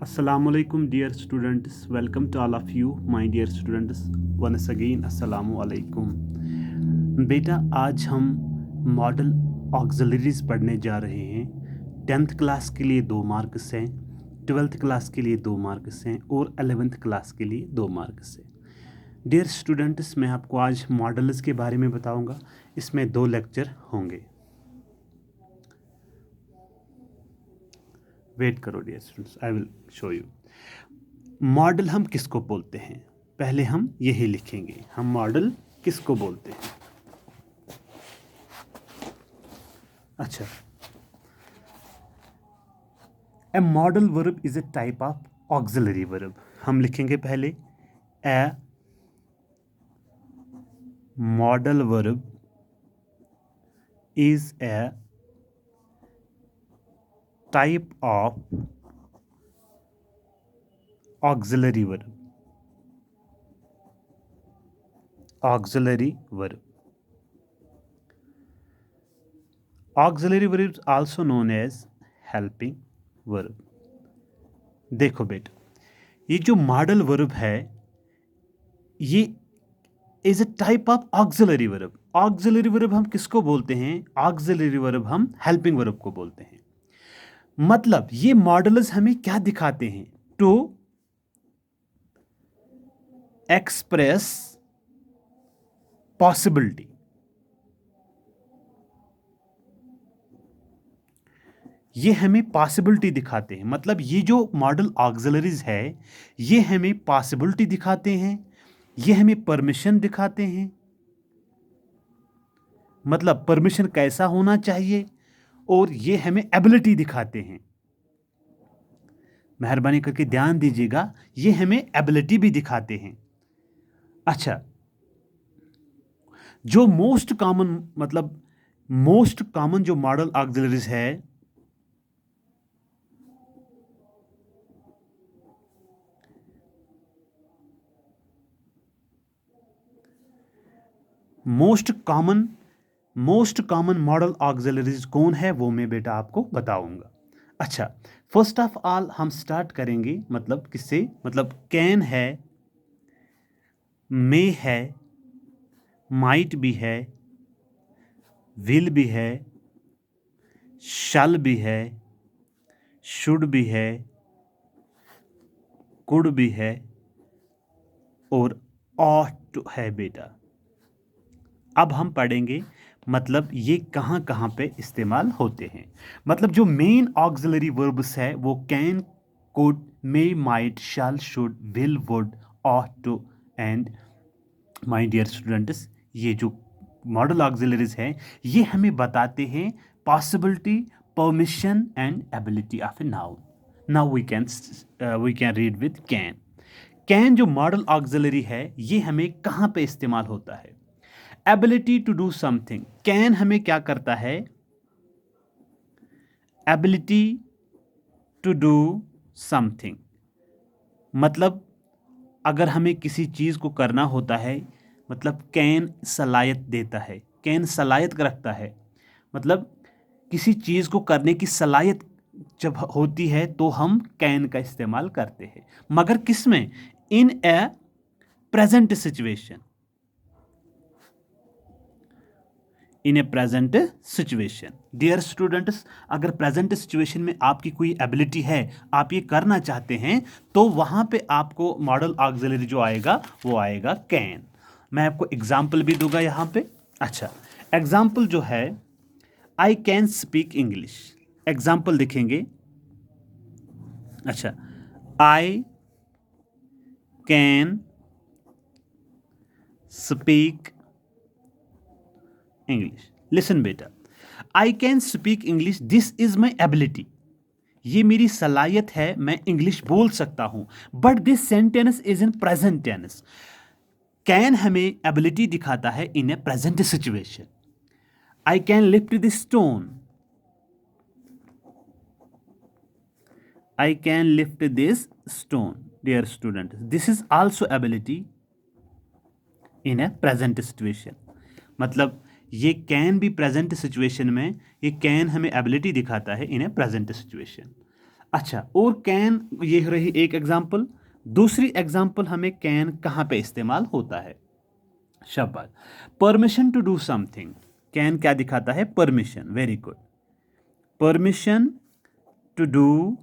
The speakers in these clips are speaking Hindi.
Assalamualaikum dear students, welcome to all of you my dear students once again Assalamualaikum। बेटा आज हम मॉडल ऑक्सिलरीज पढ़ने जा रहे हैं। 10th क्लास के लिए 2 मार्क्स हैं, 12th क्लास के लिए 2 मार्क्स हैं और 11th क्लास के लिए 2 मार्क्स हैं। डियर स्टूडेंट्स, मैं आपको आज मॉडल्स के बारे में बताऊंगा। इसमें 2 लेक्चर होंगे। वेट करो dear students, I will show you. Model हम किसको बोलते हैं, पहले हम यही लिखेंगे। हम मॉडल किसको बोलते हैं। अच्छा, a modal verb is a type of auxiliary verb. हम लिखेंगे पहले a modal verb is a type of auxiliary verb. Auxiliary verb, auxiliary verb is also known as helping verb. देखो बेटा, ये जो मॉडल वर्ब है ये is a type of auxiliary verb. Auxiliary verb हम किसको बोलते हैं? ऑक्सिलरी वर्ब हम हेल्पिंग वर्ब को बोलते हैं। मतलब ये मॉडल्स हमें क्या दिखाते हैं? To express possibility. ये हमें पॉसिबिलिटी दिखाते हैं। मतलब ये जो मॉडल ऑक्सिलरीज है ये हमें पॉसिबिलिटी दिखाते हैं, ये हमें परमिशन दिखाते हैं। मतलब परमिशन कैसा होना चाहिए, और ये हमें एबिलिटी दिखाते हैं। मेहरबानी करके ध्यान दीजिएगा, ये हमें एबिलिटी भी दिखाते हैं। अच्छा, जो मोस्ट कॉमन जो मॉडल ऑक्सिलरीज है मोस्ट कॉमन मॉडल ऑक्सिलरीज कौन है वो मैं बेटा आपको बताऊंगा। अच्छा, फर्स्ट ऑफ ऑल हम स्टार्ट करेंगे मतलब किससे? मतलब कैन है, मे है, माइट भी है, विल भी है, शल भी है, शुड भी है, कुड भी है और ऑट है बेटा। अब हम पढ़ेंगे मतलब ये कहाँ कहाँ पे इस्तेमाल होते हैं। मतलब जो मेन ऑक्सिलरी वर्ब्स है वो can, could, may, might, shall, should, will, would, ought to and my dear students, ये जो मॉडल ऑक्सिलरीज हैं ये हमें बताते हैं possibility, permission and ability of a noun. Now we can read with can. Can जो मॉडल ऑक्सिलरी है ये हमें कहाँ पे इस्तेमाल होता है? Ability to do something. Can हमें क्या करता है? Ability to do something. मतलब अगर हमें किसी चीज़ को करना होता है, मतलब कैन सलाहियत देता है, कैन सलाहियत रखता है। मतलब किसी चीज़ को करने की सलाहियत जब होती है तो हम कैन का इस्तेमाल करते हैं। मगर किस में? इन a present situation. In a present situation. Dear students, अगर प्रेजेंट सिचुएशन में आपकी कोई एबिलिटी है, आप ये करना चाहते हैं, तो वहां पे आपको मॉडल ऑक्सिलरी जो आएगा वो आएगा कैन। मैं आपको एग्जाम्पल भी दूंगा यहाँ पे। अच्छा, एग्जाम्पल जो है I can speak English. Example लिखेंगे। अच्छा, I can speak English. Listen बेटा, I can speak English, this is my ability. ये मेरी सलाहियत है, मैं इंग्लिश बोल सकता हूं। But this sentence is in present tense. Can हमें एबिलिटी दिखाता है in a present situation. I can lift this stone. I can lift this stone. Dear student, this is also ability in a present situation. मतलब ये कैन भी प्रेजेंट सिचुएशन में, ये कैन हमें एबिलिटी दिखाता है इन ए प्रेजेंट सिचुएशन। अच्छा, और कैन, ये रही एक एग्जाम्पल। दूसरी एग्जाम्पल हमें कैन कहाँ पे इस्तेमाल होता है। शाबाश। Permission to do something, can क्या दिखाता है? Permission. Very good. Permission to do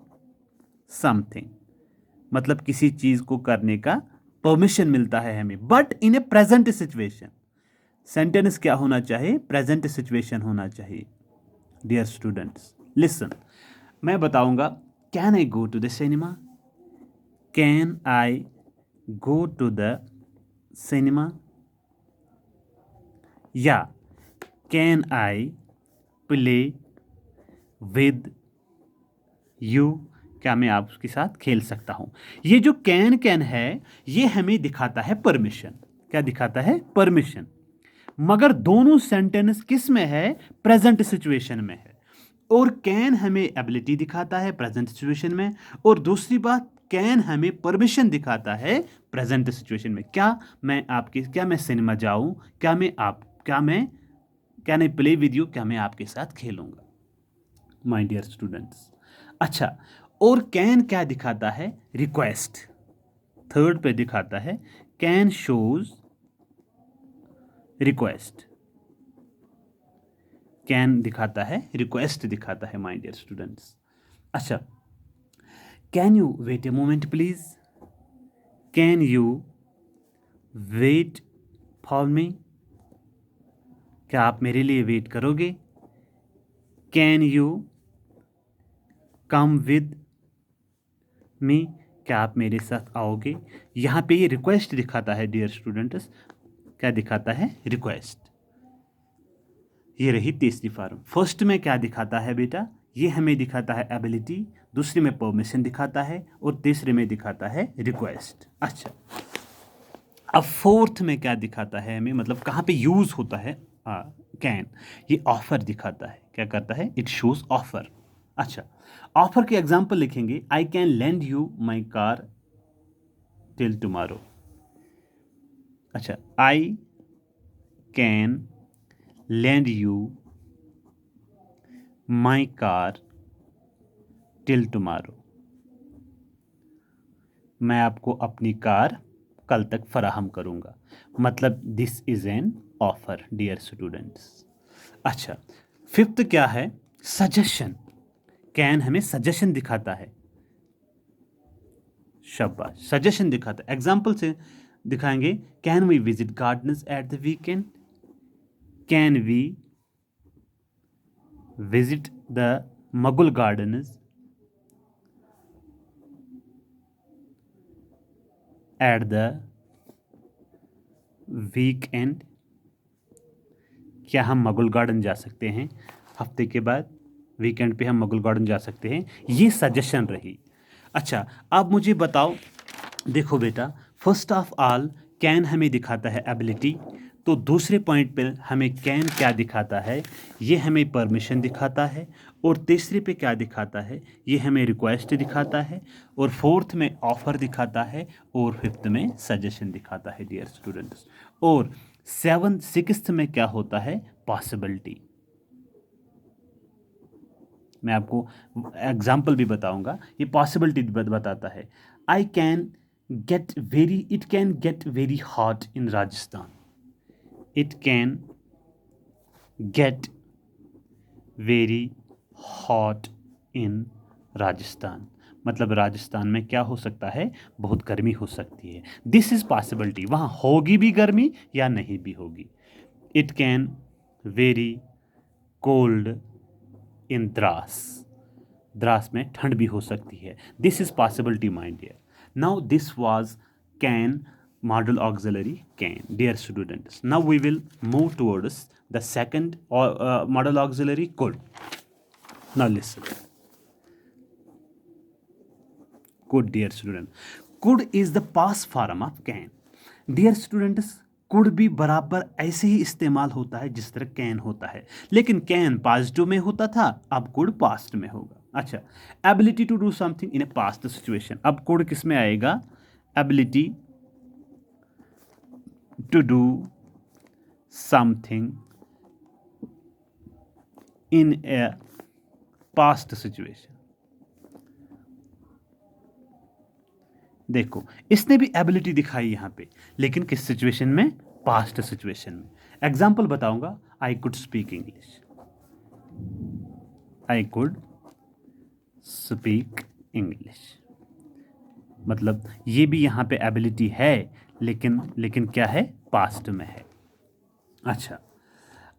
something, मतलब किसी चीज को करने का परमिशन मिलता है हमें, but in a present situation. Sentence क्या होना चाहिए? प्रेजेंट सिचुएशन होना चाहिए। डियर स्टूडेंट्स लिसन, मैं बताऊंगा। Can I go to the cinema? Can I go to the cinema? या can I play with you? क्या मैं आपके साथ खेल सकता हूं? ये जो कैन कैन है, ये हमें दिखाता है परमिशन। क्या दिखाता है? परमिशन। मगर दोनों सेंटेंस किस में है? प्रेजेंट सिचुएशन में है। और कैन हमें एबिलिटी दिखाता है प्रेजेंट सिचुएशन में, और दूसरी बात, कैन हमें परमिशन दिखाता है प्रेजेंट सिचुएशन में। क्या मैं सिनेमा जाऊं? Can I play with you? क्या मैं आपके साथ खेलूंगा? My dear students. अच्छा, और कैन क्या दिखाता है? रिक्वेस्ट। थर्ड पे दिखाता है कैन शोज रिक्वेस्ट। कैन दिखाता है रिक्वेस्ट दिखाता है, माय डियर स्टूडेंट्स। अच्छा, can you wait a moment please? Can you wait for me? क्या आप मेरे लिए वेट करोगे? Can you come with me? क्या आप मेरे साथ आओगे? यहाँ पे ये रिक्वेस्ट दिखाता है डियर स्टूडेंट्स। क्या दिखाता है? रिक्वेस्ट। ये रही तीसरी फॉर्म। फर्स्ट में क्या दिखाता है बेटा? ये हमें दिखाता है एबिलिटी, दूसरे में परमिशन दिखाता है, और तीसरे में दिखाता है रिक्वेस्ट। अच्छा, अब फोर्थ में क्या दिखाता है हमें, मतलब कहाँ पे यूज होता है कैन? ये ऑफर दिखाता है। क्या करता है? It shows offer. अच्छा, ऑफर के एग्जाम्पल लिखेंगे। I can lend you my car till tomorrow. अच्छा, I can lend you my car till tomorrow. मैं आपको अपनी कार कल तक फराहम करूंगा। मतलब this is an offer dear students. अच्छा, फिफ्थ क्या है? सजेशन। कैन हमें सजेशन दिखाता है। शाबाश, सजेशन दिखाता है। एग्जाम्पल से दिखाएंगे। Can we visit gardens at the weekend? Can we visit the Mughal gardens at the weekend? क्या हम मुगल गार्डन जा सकते हैं हफ्ते के बाद? वीकेंड पे हम मुगल गार्डन जा सकते हैं। ये सजेशन रही। अच्छा, अब मुझे बताओ। देखो बेटा, फर्स्ट ऑफ ऑल कैन हमें दिखाता है एबिलिटी, तो दूसरे पॉइंट पे हमें कैन क्या दिखाता है? ये हमें परमिशन दिखाता है। और तीसरे पे क्या दिखाता है? ये हमें रिक्वेस्ट दिखाता है। और फोर्थ में ऑफर दिखाता है। और फिफ्थ में सजेशन दिखाता है डियर स्टूडेंट्स। और सिक्स्थ में क्या होता है? पॉसिबिलिटी। मैं आपको एग्जाम्पल भी बताऊंगा। ये पॉसिबिलिटी बताता है। I can get very it can get very hot in Rajasthan. It can get very hot in Rajasthan. मतलब राजस्थान में क्या हो सकता है? बहुत गर्मी हो सकती है। This is possibility. वहाँ होगी भी गर्मी या नहीं भी होगी। It can very cold in Dras. Dras में ठंड भी हो सकती है। This is possibility my dear. Now this was can model auxiliary can, dear students. Now we will move towards the second model auxiliary could. Now listen. Could, dear student. Could is the past form of can. Dear students, could भी बराबर ऐसे ही इस्तेमाल होता है जिस तरह कैन होता है, लेकिन कैन पॉजिटिव में होता था, अब कुड पास्ट में होगा। अच्छा, ability to do something in a past situation. अब कुड किस में आएगा? Ability to do something in a past situation. देखो इसने भी एबिलिटी दिखाई यहाँ पे, लेकिन किस सिचुएशन में? पास्ट सिचुएशन में। एग्जाम्पल बताऊंगा, आई could speak English, I could speak English, मतलब ये भी यहाँ पे एबिलिटी है, लेकिन क्या है? पास्ट में है। अच्छा,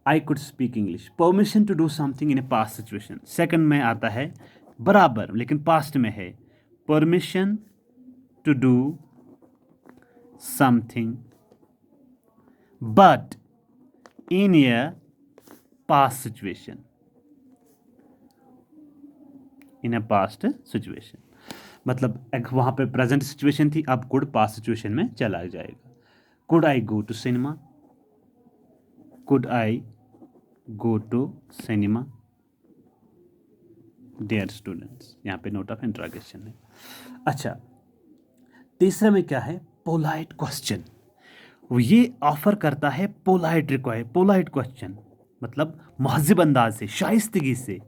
I could speak English, permission to do something in a past situation. Second में आता है बराबर, लेकिन पास्ट में है, permission to do something but in a past situation, in a past situation, मतलब वहां पे प्रेजेंट सिचुएशन थी, अब कुड पास्ट सिचुएशन में चला जाएगा। Could I go to cinema, could I go to cinema dear students, यहाँ पे नोट ऑफ इंट्रोगेशन है। अच्छा, तीसरे में क्या है? Polite question. ये ऑफर करता है पोलाइट क्वेश्चन, मतलब महज़िब अंदाज से, शाइस्तगी से।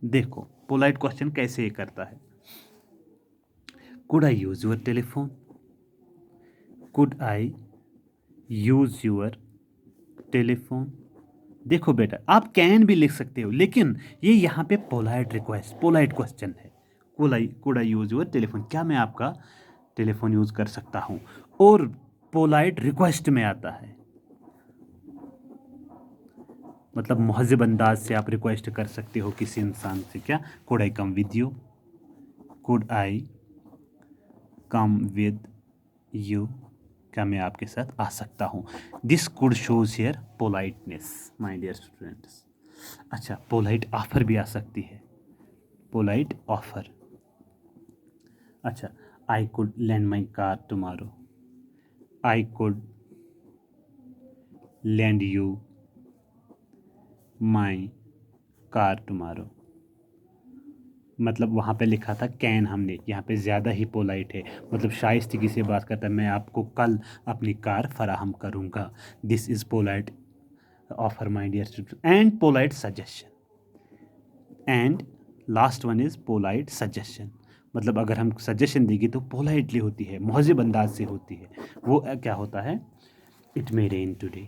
देखो पोलाइट क्वेश्चन कैसे ये करता है। Could I use your telephone, could I use your telephone. देखो बेटा, आप कैन भी लिख सकते हो, लेकिन ये यहाँ पे पोलाइट क्वेश्चन है। Could I use your telephone, क्या मैं आपका टेलीफोन यूज कर सकता हूँ? और पोलाइट रिक्वेस्ट में आता है, मतलब महज़िब अंदाज से आप रिक्वेस्ट कर सकते हो किसी इंसान से। क्या? Could I come with you, could I come with you, क्या मैं आपके साथ आ सकता हूँ? This could shows here politeness my dear students. अच्छा, पोलाइट ऑफर भी आ सकती है, पोलाइट ऑफर। अच्छा, I could land my car tomorrow, I could land you my car tomorrow, मतलब वहाँ पे लिखा था कैन, हमने यहाँ पे ज़्यादा ही पोलाइट है, मतलब शाइस्तगी से बात करता है, मैं आपको कल अपनी कार फराहम करूँगा। This is polite offer my dear student. And polite suggestion, and last one is polite suggestion, मतलब अगर हम सजेशन देंगे तो पोलाइटली होती है, महज़िब अंदाज से होती है। वो क्या होता है? It may rain today.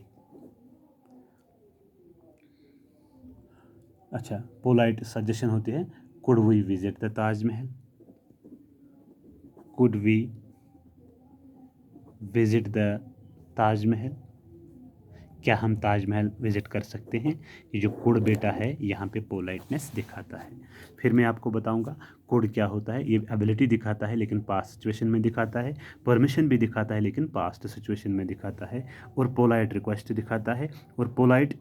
अच्छा, पोलाइट सजेशन होती है, could we visit the Taj Mahal, could we visit the Taj Mahal, क्या हम ताजमहल विजिट कर सकते हैं? ये जो कुड बेटा है यहाँ पे पोलाइटनेस दिखाता है। फिर मैं आपको बताऊंगा कुड क्या होता है। ये एबिलिटी दिखाता है लेकिन पास्ट सिचुएशन में दिखाता है, परमिशन भी दिखाता है लेकिन पास्ट सिचुएशन में दिखाता है, और पोलाइट रिक्वेस्ट दिखाता है, और पोलाइट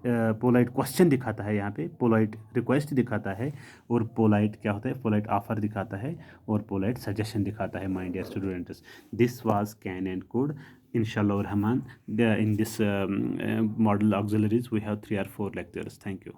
क्वेश्चन दिखाता है, यहाँ पे पोलाइट रिक्वेस्ट दिखाता है, और पोलाइट क्या होता है? पोलाइट ऑफर दिखाता है, और पोलाइट सजेशन दिखाता है my dear students. This was can and could. Inshallah Rahman, in this model auxiliaries we have 3 or 4 lectures. Thank you.